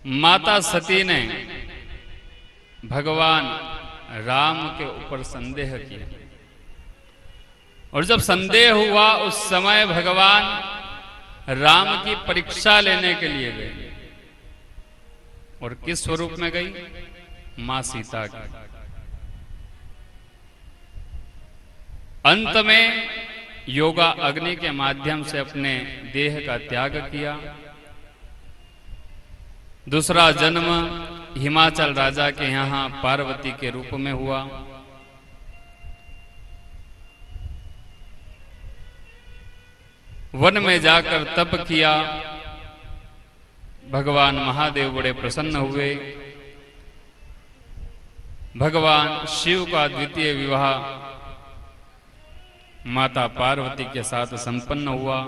माता सती ने भगवान राम के ऊपर संदेह किया, और जब संदेह हुआ उस समय भगवान राम की परीक्षा लेने के लिए गए। और किस स्वरूप में गई? मां सीता की। अंत में योगा अग्नि के माध्यम से अपने देह का त्याग किया। दूसरा जन्म हिमाचल राजा के यहां पार्वती के रूप में हुआ। वन में जाकर तप किया। भगवान महादेव बड़े प्रसन्न हुए। भगवान शिव का द्वितीय विवाह माता पार्वती के साथ संपन्न हुआ।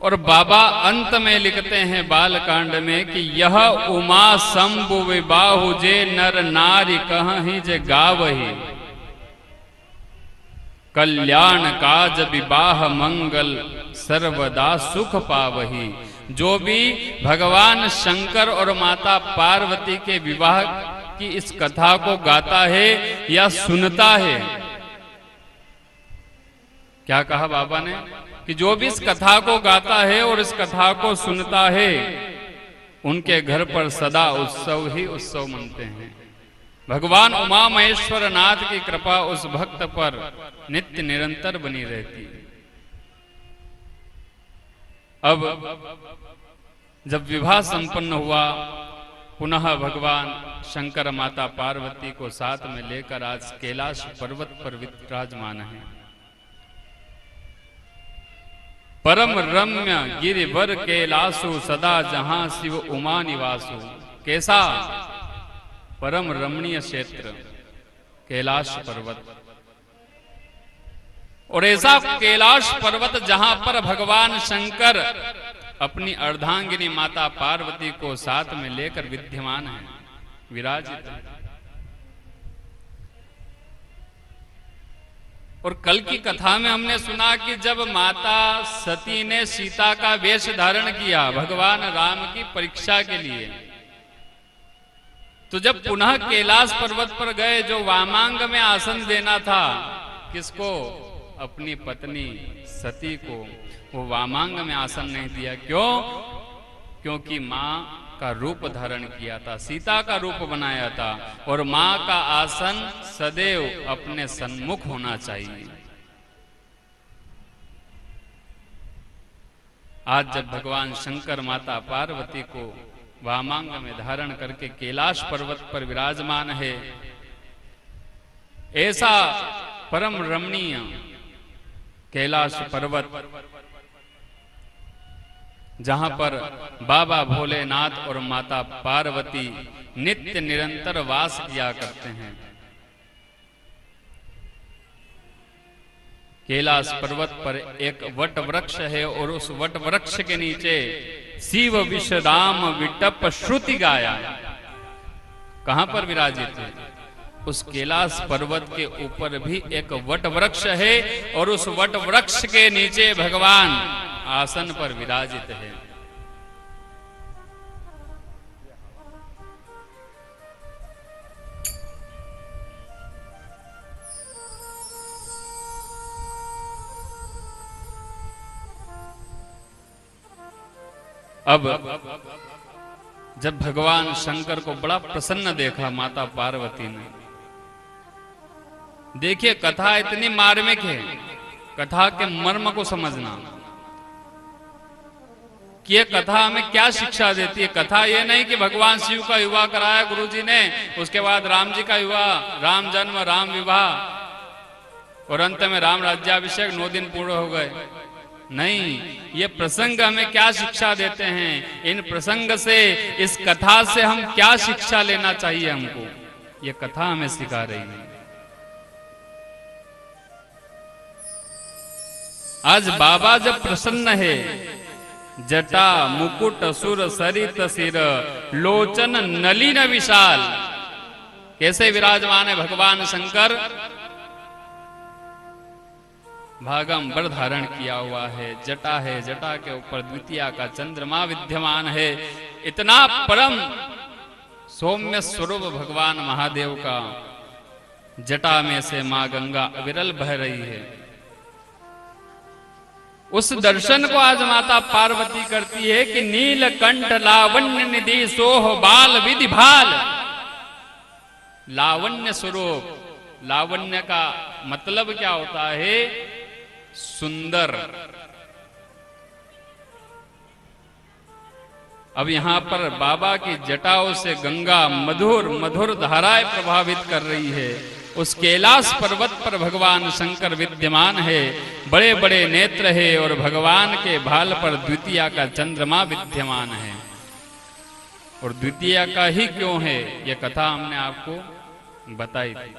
और बाबा अंत में लिखते हैं बालकांड में कि यह उमा शंभु विबाहु जे नर नारी कहीं जे गावही, कल्याण काज विवाह मंगल सर्वदा सुख पावही। जो भी भगवान शंकर और माता पार्वती के विवाह की इस कथा को गाता है या सुनता है, क्या कहा बाबा ने कि जो भी इस कथा को गाता है और इस कथा को सुनता है, उनके घर पर सदा उत्सव ही उत्सव मनते हैं। भगवान उमा महेश्वर नाथ की कृपा उस भक्त पर नित्य निरंतर बनी रहती है। अब जब विवाह संपन्न हुआ, पुनः भगवान शंकर माता पार्वती को साथ में लेकर आज कैलाश पर्वत पर विराजमान है। परम रम्य गिरिवर कैलासु सदा जहां शिव उमा निवासु। कैसा परम रमणीय क्षेत्र कैलाश पर्वत, और ऐसा कैलाश पर्वत जहां पर भगवान शंकर अपनी अर्धांगिनी माता पार्वती को साथ में लेकर विद्यमान है, विराजित है। और कल की कथा में हमने सुना कि जब माता सती ने सीता का वेश धारण किया भगवान राम की परीक्षा के लिए, तो जब पुनः कैलाश पर्वत पर गए, जो वामांग में आसन देना था किसको? अपनी पत्नी सती को, वो वामांग में आसन नहीं दिया। क्यों? क्योंकि मां का रूप धारण किया था, सीता का रूप बनाया था, और मां का आसन सदैव अपने सन्मुख होना चाहिए। आज जब भगवान शंकर माता पार्वती को वामांग में धारण करके कैलाश पर्वत पर विराजमान है, ऐसा परम रमणीय कैलाश पर्वत जहां पर बाबा भोलेनाथ और माता पार्वती नित्य निरंतर वास किया करते हैं। कैलाश पर्वत पर एक वट वृक्ष है, और उस वट वृक्ष के नीचे शिव विषदाम विटप श्रुति गाया। कहां पर विराजित है? उस कैलाश पर्वत के ऊपर भी एक वट वृक्ष है, और उस वट वृक्ष के नीचे भगवान आसन पर विराजित है। अब जब भगवान शंकर को बड़ा प्रसन्न देखा माता पार्वती ने, देखिए कथा इतनी मार्मिक है, कथा के मर्म को समझना कि ये कथा हमें क्या शिक्षा देती है। कथा ये नहीं कि भगवान शिव का विवाह कराया गुरुजी ने, उसके बाद राम जी का विवाह, राम जन्म, राम विवाह, और अंत में राम राज्याभिषेक, 9 दिन पूर्ण हो गए। नहीं, ये प्रसंग हमें क्या शिक्षा देते हैं, इन प्रसंग से, इस कथा से हम क्या शिक्षा लेना चाहिए हमको, ये कथा हमें सिखा रही है। आज बाबा जब प्रसन्न है, जटा मुकुट सुर सरित सिर लोचन नलिन विशाल, कैसे विराजमान है भगवान शंकर? भागंबर धारण किया हुआ है, जटा है, जटा के ऊपर द्वितीया का चंद्रमा विद्यमान है। इतना परम सौम्य स्वरूप भगवान महादेव का, जटा में से मां गंगा अविरल बह रही है। उस दर्शन को आज माता पार्वती करती है कि नीलकंठ लावण्य निधि सोह बाल विधि भाल। लावण्य स्वरूप, लावण्य का मतलब क्या होता है? सुंदर। अब यहां पर बाबा की जटाओं से गंगा मधुर मधुर धाराएं प्रभावित कर रही है। उस कैलाश पर्वत पर भगवान शंकर विद्यमान है, बड़े बड़े नेत्र है और भगवान के भाल पर द्वितीया का चंद्रमा विद्यमान है। और द्वितीया का ही क्यों है, यह कथा हमने आपको बताई थी,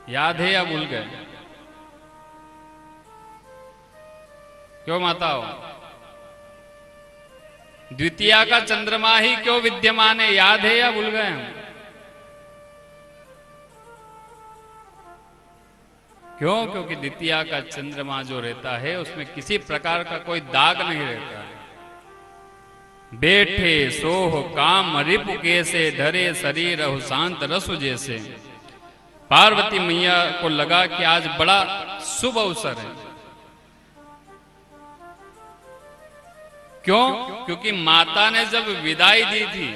याद है या भूल गए? क्यों माताओं? द्वितीया का चंद्रमा ही क्यों विद्यमान है, याद है या भूल गए हम? क्यों? क्योंकि द्वितीया का चंद्रमा जो रहता है उसमें किसी प्रकार का कोई दाग नहीं रहता है। बैठे सोह काम रिपु कैसे, धरे शरीर शांत रसु जैसे। पार्वती मैया को लगा कि आज बड़ा शुभ अवसर है। क्यों? क्योंकि माता ने जब विदाई दी थी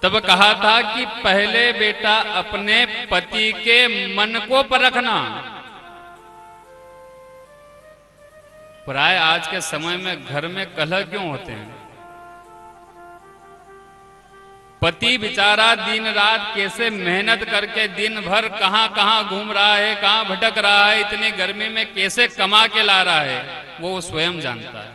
तब कहा था कि पहले बेटा अपने पति के मन को परखना। प्राय आज के समय में घर में कलह क्यों होते हैं? पति बेचारा दिन रात कैसे मेहनत करके दिन भर कहां कहां घूम रहा है, कहां भटक रहा है, इतनी गर्मी में कैसे कमा के ला रहा है, वो स्वयं जानता है।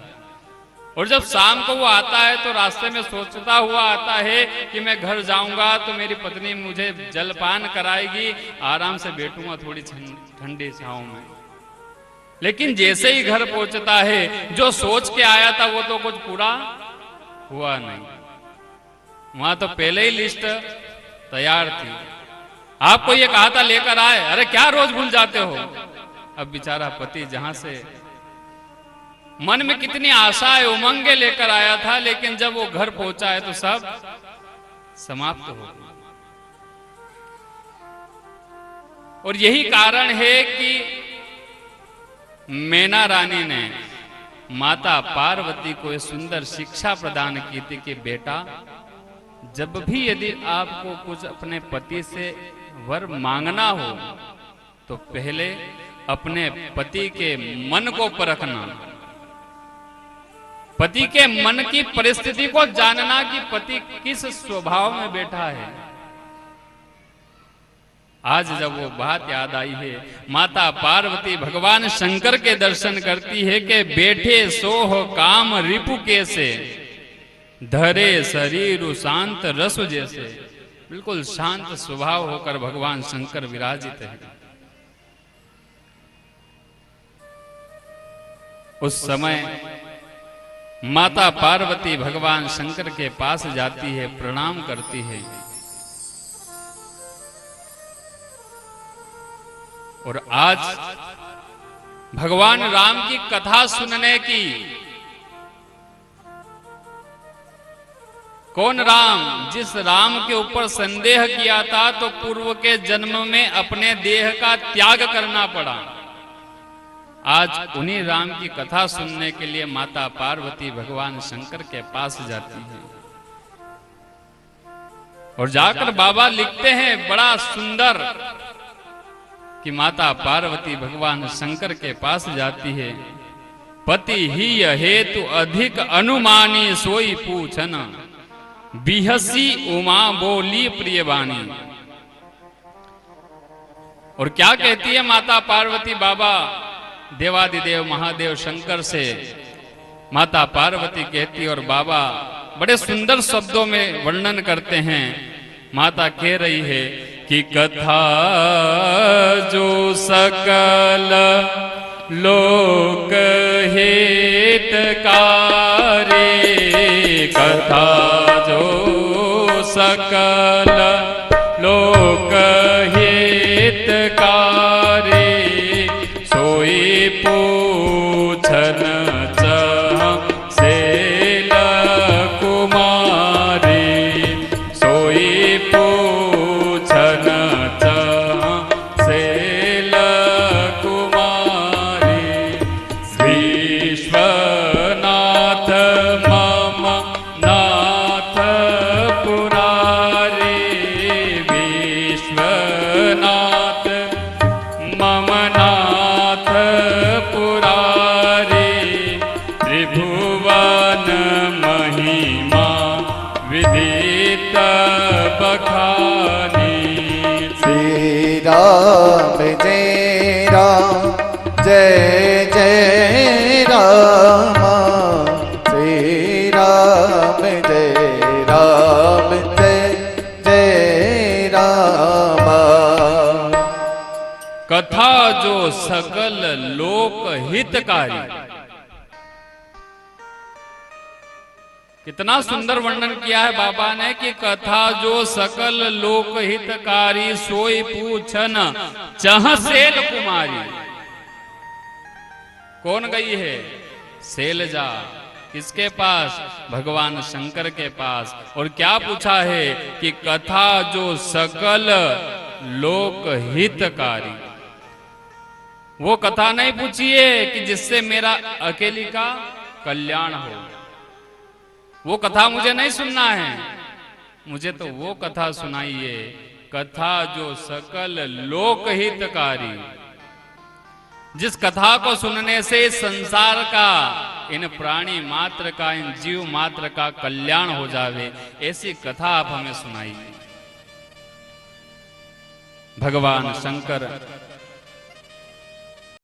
और जब शाम को वो आता है तो रास्ते में सोचता हुआ आता है कि मैं घर जाऊंगा तो मेरी पत्नी मुझे जलपान कराएगी, आराम से बैठूंगा थोड़ी ठंडी छांव में। लेकिन जैसे ही घर पहुंचता है, जो सोच के आया था वो तो कुछ पूरा हुआ नहीं। वहां तो पहले ही लिस्ट तैयार थी, आपको ये कहा था लेकर आए, अरे क्या रोज भूल जाते हो। अब बेचारा पति जहां से मन में कितनी आशाएं उमंगे लेकर आया था, लेकिन जब वो घर पहुंचा है तो सब समाप्त हो गया। और यही कारण है कि मैना रानी ने माता पार्वती को एक सुंदर शिक्षा प्रदान की थी कि बेटा, जब भी यदि आपको कुछ अपने पति से वर मांगना हो तो पहले अपने पति के मन को परखना, पति के मन की परिस्थिति को जानना कि पति किस स्वभाव में बैठा है। आज जब वो बात याद आई है, माता पार्वती भगवान शंकर के दर्शन करती है कि बैठे सोह काम रिपु कैसे, धरे शरीर शांत रसु जैसे। बिल्कुल शांत स्वभाव होकर भगवान शंकर विराजित है। उस समय माता पार्वती भगवान शंकर के पास जाती है, प्रणाम करती है और आज भगवान राम की कथा सुनने की, कौन राम? जिस राम के ऊपर संदेह किया था तो पूर्व के जन्म में अपने देह का त्याग करना पड़ा, आज उन्हीं राम की कथा सुनने के लिए माता पार्वती भगवान शंकर के पास जाती है। और जाकर बाबा लिखते हैं बड़ा सुंदर कि माता पार्वती भगवान शंकर के पास जाती है। पति ही हेतु अधिक अनुमानी सोई पूछन, बिहसी उमा बोली प्रियवाणी। और क्या कहती है माता पार्वती? बाबा देवादिदेव महादेव शंकर से माता पार्वती कहती और बाबा बड़े सुंदर शब्दों में वर्णन करते हैं। माता कह रही है कि कथा जो सकल लोक हितकारी, कथा जो सकल लोक हित रामनाथ पुरारी त्रिभुवन महिमा विदित बखानी। श्री राम जय राम जय जय राम, श्री राम जय राम जय जय राम। कथा जो सकल लोक हितकारी। कितना सुंदर वर्णन किया है बाबा ने कि कथा जो सकल लोक हितकारी सोई पूछन चह सेल कुमारी। कौन गई है? शैलजा। किसके पास? भगवान शंकर के पास। और क्या पूछा है कि कथा जो सकल लोक हितकारी। वो कथा नहीं पूछिए कि जिससे मेरा अकेली का कल्याण हो। वो कथा मुझे नहीं सुनना है, मुझे तो वो कथा सुनाइए, कथा जो सकल लोक हितकारी। जिस कथा को सुनने से संसार का, इन प्राणी मात्र का, इन जीव मात्र का कल्याण हो जावे, ऐसी कथा आप हमें सुनाइए। भगवान शंकर